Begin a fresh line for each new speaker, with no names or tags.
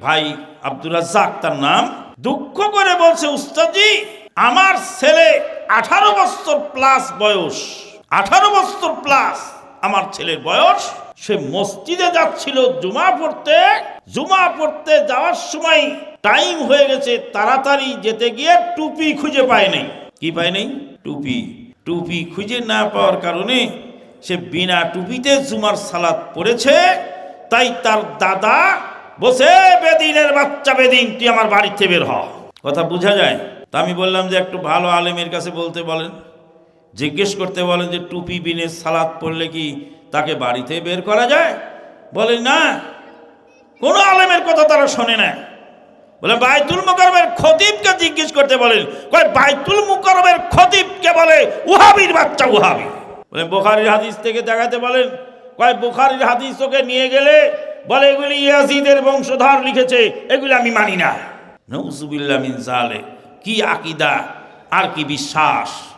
ভাই আব্দুর রাজ্জাক তার নাম, দুঃখ করে বলছে, উস্তাদজি আমার ছেলে 18 বছর প্লাস বয়স, 18 বছর প্লাস আমার ছেলের বয়স, সে মসজিদে যাচ্ছিল জুমা পড়তে যাওয়ার সময় টাইম হয়ে গেছে, তাড়াতাড়ি যেতে গিয়ে টুপি খুঁজে পায় নাই। কি পায় নাই? টুপি খুঁজে না পাওয়ার কারণে সে বিনা টুপিতে জুমার সালাত পড়েছে। তাই তার দাদা বসে, বেদিনের বাচ্চা বেদিন, তুই আমার বাড়িতে বের হ। কথা বোঝা যায়? তা আমি বললাম যে একটু ভালো আলেমের কাছে বলতে বলেন, জিজ্ঞেস করতে বলেন যে টুপি বিনে সালাত পড়লে কি তাকে বাড়িতে বের করা যায়? বলে না, কোনো আলেমের কথা তারা শোনে না। বলে বাইতুল মুকাররমের খতিবকে জিজ্ঞেস করতে বলেন, কয় বাইতুল মুকাররমের খতিবকে বলে ওয়াহাবির বাচ্চা ওয়াহাবি। বলে বুখারীর হাদিস থেকে দেখাতে বলেন, কয় বুখারীর হাদিস ওকে নিয়ে গেলে বলে এগুলি ইয়াজিদের বংশধর লিখেছে, এগুলি আমি মানি না। নাউযুবিল্লাহ মিন যালিক। কি আকীদা আর কি বিশ্বাস!